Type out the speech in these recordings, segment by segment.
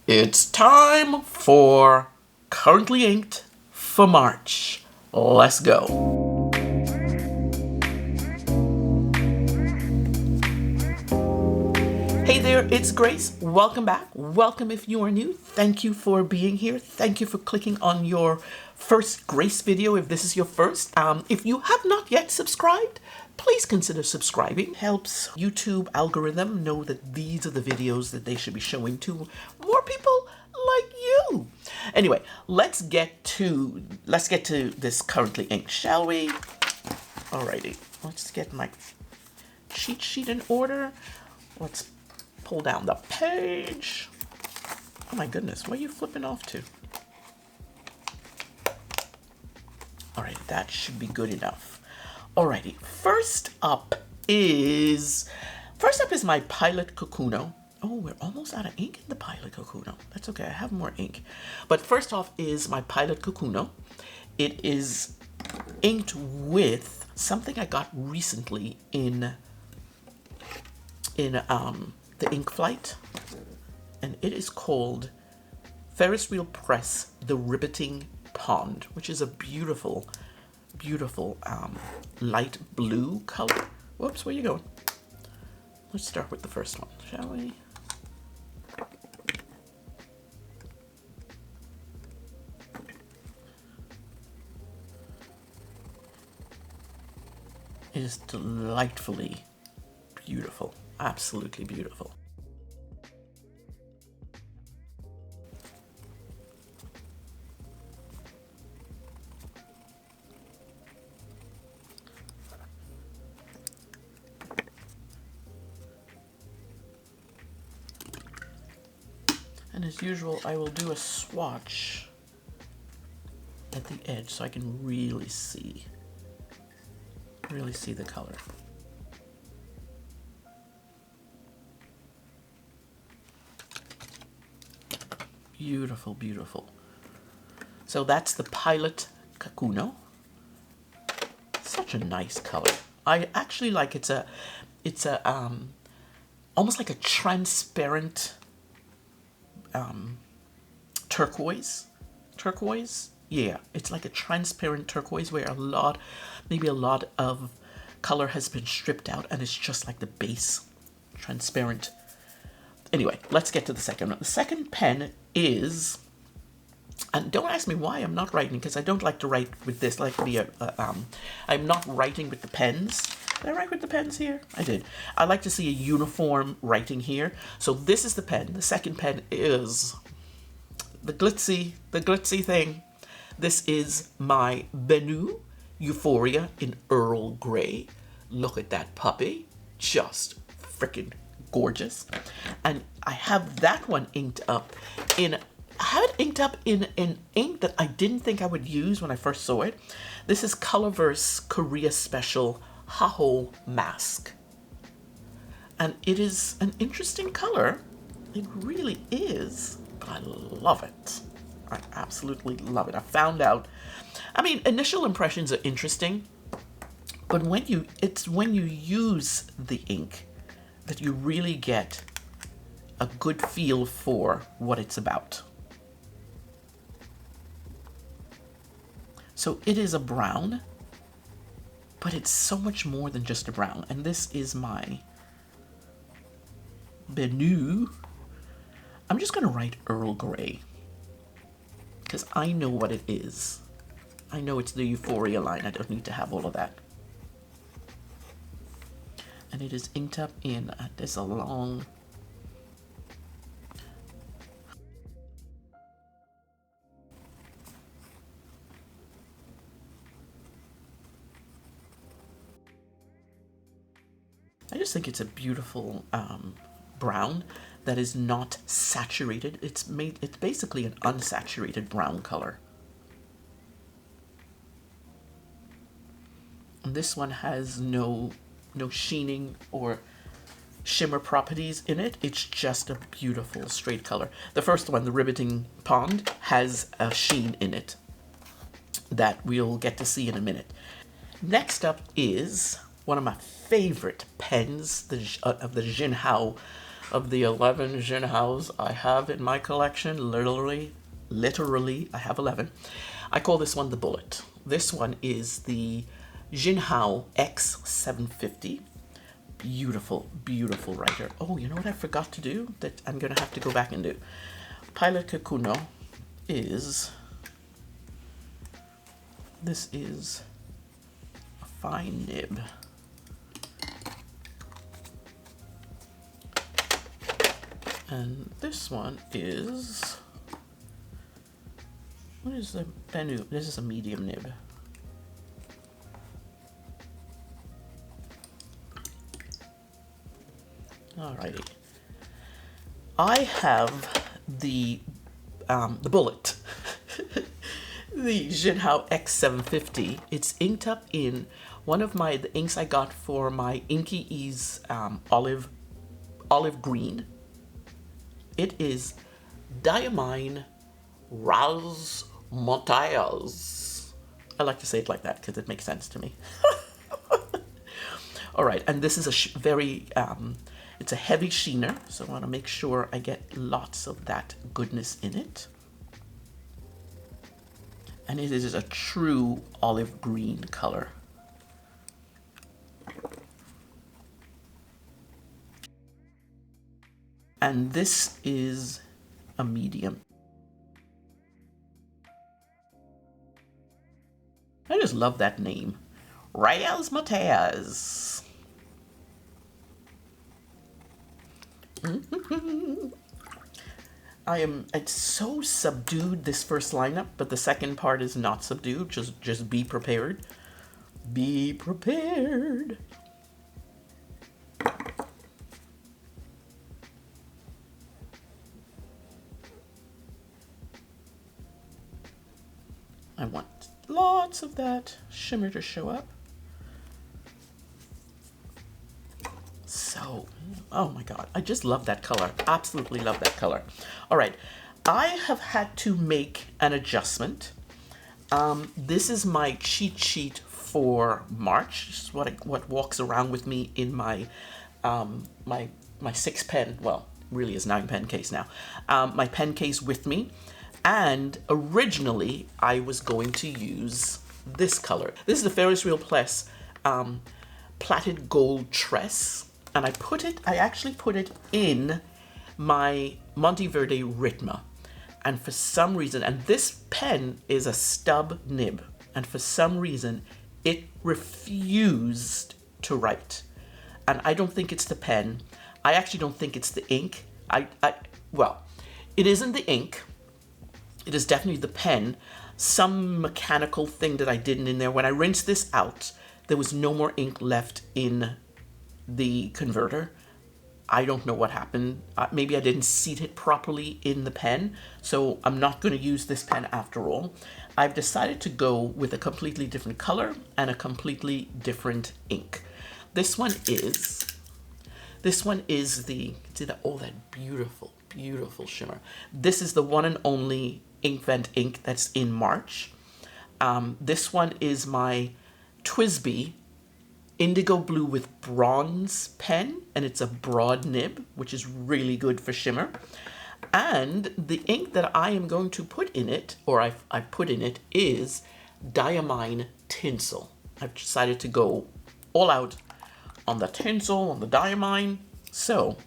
It's time for Currently Inked for March. Let's go. Hey there, it's Grace. Welcome back. Welcome if you are new. Thank you for being here. Thank you for clicking on your first Grace video if this is your first. If you have not yet subscribed, please consider subscribing. Helps YouTube algorithm know that these are the videos that they should be showing to more people like you. Anyway, let's get to this Currently Inked, shall we? Alrighty, let's get my cheat sheet in order. Let's pull down the page. Oh my goodness, where are you flipping off to? Alright, that should be good enough. Alrighty, first up is my Pilot Kakuno. Oh, we're almost out of ink in the Pilot Kakuno. That's okay, I have more ink. But first off is my Pilot Kakuno. It is inked with something I got recently in the ink flight, and it is called Ferris Wheel Press The Riveting Pond, which is a beautiful light blue color. Whoops, where you going? Let's start with the first one, shall we? It is delightfully beautiful, absolutely beautiful. And as usual, I will do a swatch at the edge so I can really see the color. Beautiful, beautiful. So that's the Pilot Kakuno. Such a nice color. I actually like it's a almost like a transparent turquoise. Yeah, it's like a transparent turquoise where maybe a lot of color has been stripped out and it's just like the base transparent. Anyway, let's get to the second one. The second pen is, and don't ask me why I'm not writing, because I don't like to write with this, like I'm not writing with the pens. Did I write with the pens here? I did. I like to see a uniform writing here. So this is the pen. The second pen is the glitzy thing. This is my BENU Euphoria in Earl Grey. Look at that puppy. Just freaking gorgeous. And I have that one inked up in, I have it inked up in an ink that I didn't think I would use when I first saw it. This is Colorverse Korea Special Haho Mask. And it is an interesting color. It really is, but I love it. I absolutely love it. I found out, I mean, initial impressions are interesting, but it's when you use the ink that you really get a good feel for what it's about. So it is a brown, but it's so much more than just a brown. And this is my BENU. I'm just gonna write Earl Grey, because I know what it is. I know it's the Euphoria line. I don't need to have all of that. And it is inked up in, there's a long, I just think it's a beautiful brown that is not saturated. It's basically an unsaturated brown color. And this one has no sheening or shimmer properties in it. It's just a beautiful straight color. The first one, the Riveting Pond, has a sheen in it that we'll get to see in a minute. Next up is one of my favorite pens of the Jinhao of the 11 Jinhaos I have in my collection. Literally, I have 11. I call this one the Bullet. This one is the Jinhao X750. Beautiful, beautiful writer. Oh, you know what I forgot to do that I'm going to have to go back and do? Pilot Kakuno is... This is a fine nib. And this one is... What is the BENU? This is a medium nib. Alrighty. I have the Bullet. The Jinhao X750. It's inked up in one of the inks I got for my Inky Ease olive green. It is Diamine Razzmatazz. I like to say it like that because it makes sense to me. All right, and this is a very, it's a heavy sheener, so I want to make sure I get lots of that goodness in it. And it is a true olive green color. And this is a medium. I just love that name. Razzmatazz. It's so subdued, this first lineup, but the second part is not subdued. Just be prepared. Be prepared. I want lots of that shimmer to show up. So, oh my God, I just love that color. Absolutely love that color. All right, I have had to make an adjustment. This is my cheat sheet for March. This is what walks around with me in my my 6-pen, well, really is 9-pen case now. My pen case with me. And originally, I was going to use this color. This is the Ferris Wheel Plus Platted Gold Tress. And I actually put it in my Monteverde Ritma. And for some reason, and this pen is a stub nib, and for some reason, it refused to write. And I don't think it's the pen. I actually don't think it's the ink. Well, it isn't the ink. It is definitely the pen. Some mechanical thing that I did in there. When I rinsed this out, there was no more ink left in the converter. I don't know what happened. Maybe I didn't seat it properly in the pen. So I'm not going to use this pen after all. I've decided to go with a completely different color and a completely different ink. This one is the, oh, that beautiful, beautiful shimmer. This is the one and only Inkvent ink that's in March. This one is my TWSBI Indigo Blue with Bronze pen, and it's a broad nib, which is really good for shimmer. And the ink that I am going to put in it, or I put in it, is Diamine Tinsel. I've decided to go all out on the tinsel, on the Diamine. So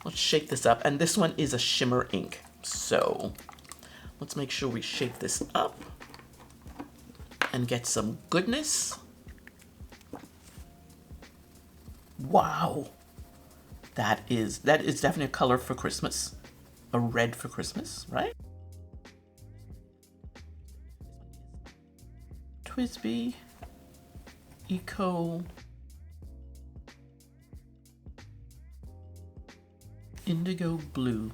let's shake this up. And this one is a shimmer ink. So let's make sure we shake this up and get some goodness. Wow. That is definitely a color for Christmas. A red for Christmas, right? TWSBI Eco Indigo Blue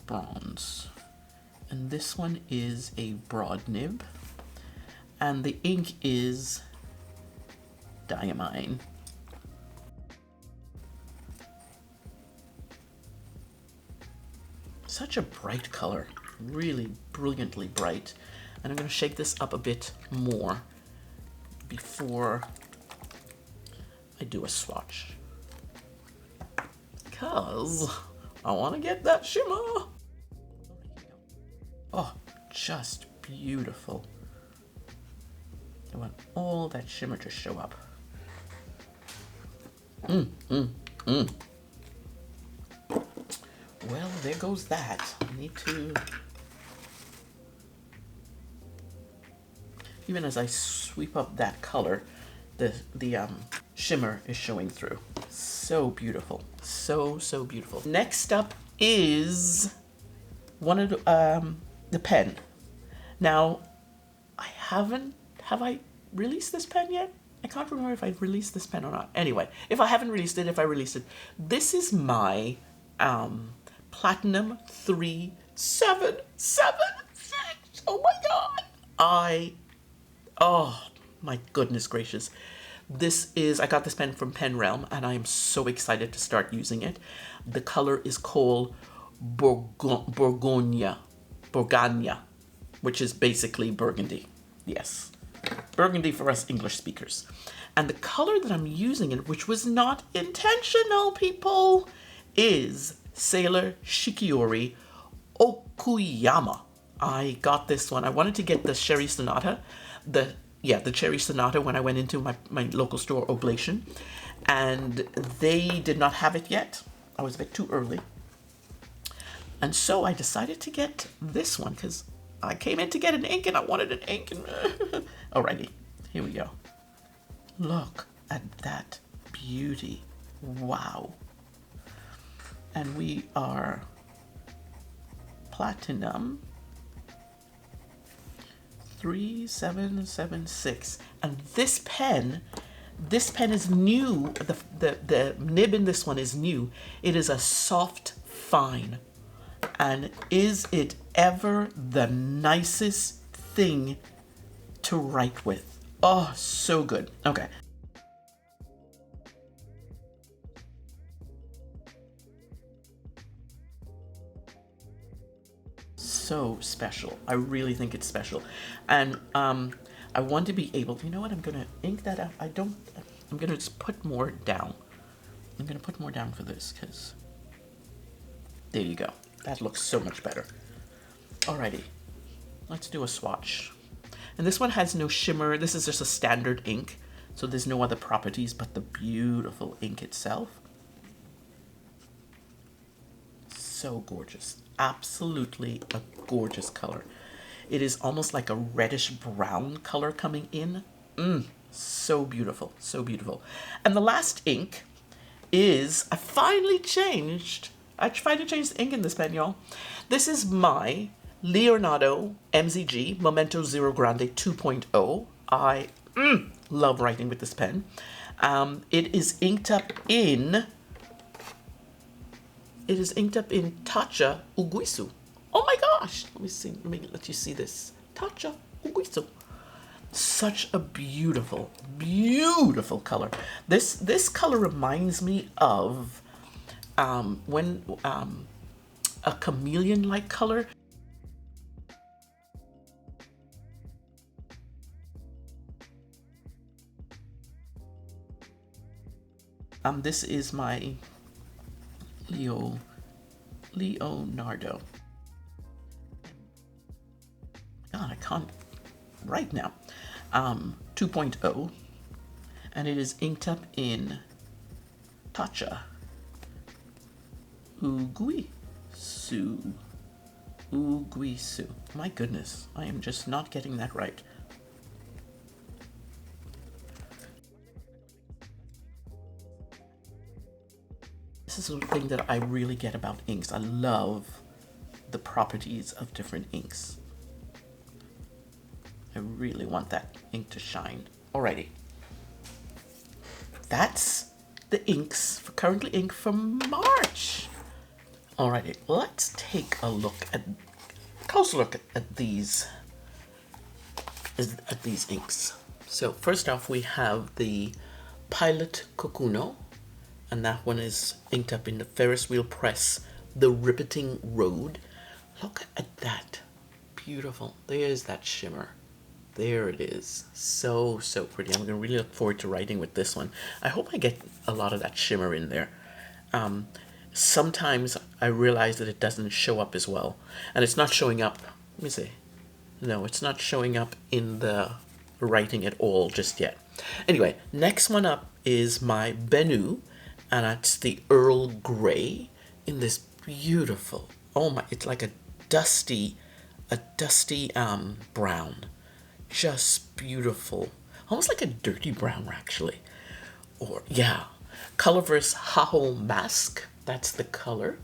Bronze. And this one is a broad nib. And the ink is Diamine. Such a bright color, really brilliantly bright. And I'm going to shake this up a bit more before I do a swatch. because I want to get that shimmer. Oh, just beautiful. I want all that shimmer to show up. Well, there goes that. I need to... Even as I sweep up that color, the shimmer is showing through. So beautiful. So, so beautiful. Next up is one of the pen. Now, have I released this pen yet? I can't remember if I released this pen or not. Anyway, if I haven't released it, if I released it, this is my Platinum 3776. Oh my God. Oh my goodness gracious. I got this pen from Pen Realm and I am so excited to start using it. The color is called Bourgogne, which is basically burgundy. Yes, burgundy for us English speakers. And the color that I'm using it, which was not intentional, people, is Sailor Shikiori Okuyama. I got this one. I wanted to get the Cherry Sonata, the Cherry Sonata when I went into my local store, Oblation, and they did not have it yet. I was a bit too early. And so I decided to get this one because I came in to get an ink and I wanted an ink. Alrighty, here we go. Look at that beauty. Wow. And we are Platinum 3776. And this pen is new. The nib in this one is new. It is a soft fine. And is it ever the nicest thing to write with? Oh, so good. Okay. So special. I really think it's special. And I want to be able to, you know what, I'm gonna ink that out. I'm gonna just put more down. I'm gonna put more down for this because there you go. That looks so much better. Alrighty, let's do a swatch. And this one has no shimmer. This is just a standard ink, so there's no other properties but the beautiful ink itself. So gorgeous. Absolutely a gorgeous color. It is almost like a reddish brown color coming in. So beautiful, so beautiful. And the last ink is, I finally changed the ink in this pen, y'all. This is my Leonardo MZG Momento Zero Grande 2.0. I love writing with this pen. It is inked up in Taccia Uguisu. Oh my gosh! Let me let you see this. Taccia Uguisu. Such a beautiful, beautiful color. This color reminds me of when a chameleon-like color. This is my Leonardo. God, I can't write now. 2.0, and it is inked up in Taccia Uguisu. My goodness, I am just not getting that right. This is the thing that I really get about inks. I love the properties of different inks. I really want that ink to shine. Alrighty. That's the inks for currently ink for March. Alrighty, let's take a closer look at these inks. So first off, we have the Pilot Kakuno, and that one is inked up in the Ferris wheel press, the Riveting Road. Look at that. Beautiful. There's that shimmer. There it is. So, so pretty. I'm going to really look forward to writing with this one. I hope I get a lot of that shimmer in there. sometimes I realize that it doesn't show up as well. And it's not showing up, let me see. No, it's not showing up in the writing at all just yet. Anyway, next one up is my BENU, and it's the Earl Grey in this beautiful, oh my, it's like a dusty brown. Just beautiful. Almost like a dirty brown, actually. Or, yeah. Colorverse Haho Mask. That's the color.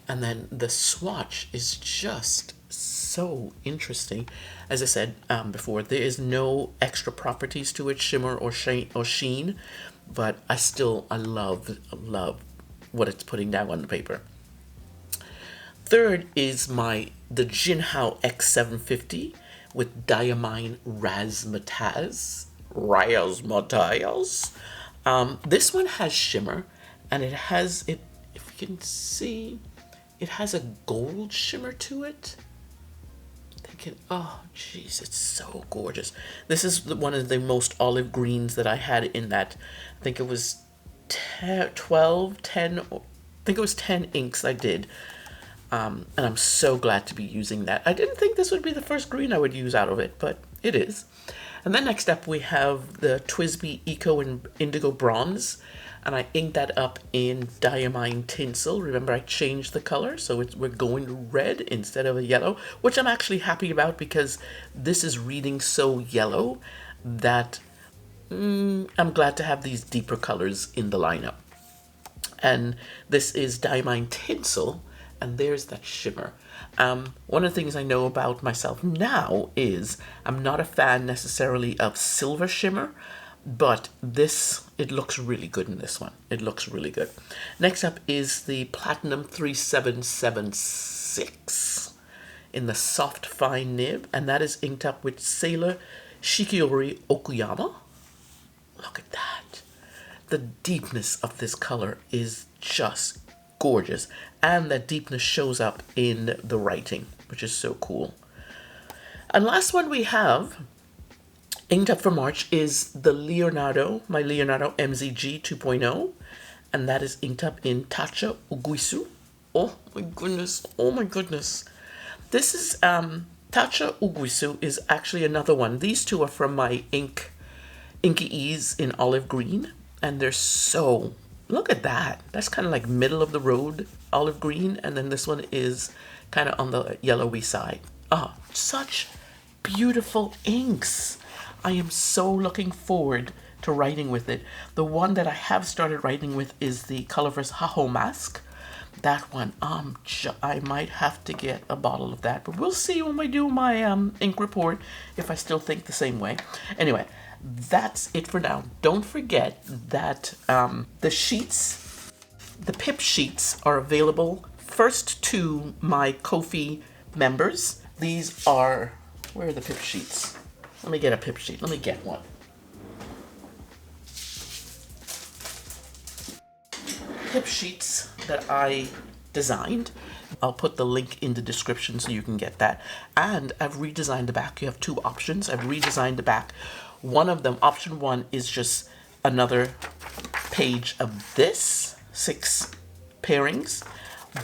And then the swatch is just so interesting. As I said before, there is no extra properties to it, shimmer or sheen, but I love what it's putting down on the paper. Third is the Jinhao X750 with Diamine Razzmatazz. This one has shimmer, and it has, if you can see, it has a gold shimmer to it. Oh jeez, it's so gorgeous. This is one of the most olive greens that I had in that. I think it was 10 inks I did. And I'm so glad to be using that. I didn't think this would be the first green I would use out of it, but it is. And then next up we have the TWSBI Eco and Indigo Bronze, and I inked that up in Diamine Tinsel. Remember, I changed the color, so we're going red instead of a yellow, which I'm actually happy about because this is reading so yellow that I'm glad to have these deeper colors in the lineup. And this is Diamine Tinsel, and there's that shimmer. One of the things I know about myself now is I'm not a fan necessarily of silver shimmer, but it looks really good in this one. It looks really good. Next up is the Platinum 3776 in the soft fine nib, and that is inked up with Sailor Shikiori Okuyama. Look at that. The deepness of this color is just gorgeous, and that deepness shows up in the writing, which is so cool. And last one we have inked up for March is the my Leonardo MZG 2.0, and that is inked up in Taccia Uguisu. Oh my goodness. This is Taccia Uguisu is actually another one. These two are from my Inky Ease in olive green, and they're so, look at that. That's kind of like middle of the road olive green, and then this one is kind of on the yellowy side. Ah, such beautiful inks. I am so looking forward to writing with it. The one that I have started writing with is the Colorverse Haho Mask. That one, I might have to get a bottle of that, but we'll see when I do my ink report if I still think the same way. Anyway, that's it for now. Don't forget that the sheets, the pip sheets, are available first to my Ko-fi members. These are, where are the pip sheets? Let me get a pip sheet. Let me get one. Pip sheets that I designed. I'll put the link in the description so you can get that. And I've redesigned the back. You have two options. I've redesigned the back. One of them, option one, is just another page of this, 6 pairings.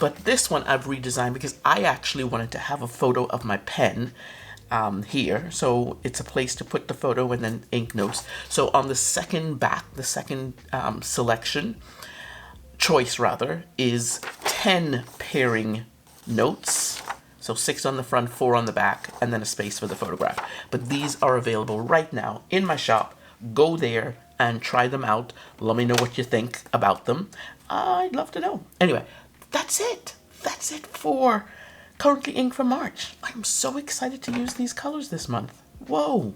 But this one I've redesigned because I actually wanted to have a photo of my pen here, so it's a place to put the photo and then ink notes. So on the second back, the second choice is 10 pairing notes. So 6 on the front, 4 on the back, and then a space for the photograph. But these are available right now in my shop. Go there and try them out. Let me know what you think about them. I'd love to know. Anyway, that's it. That's it for Currently Inked for March. I'm so excited to use these colors this month. Whoa.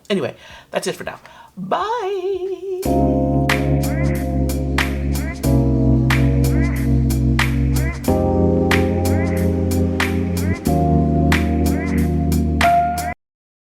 Anyway, that's it for now. Bye.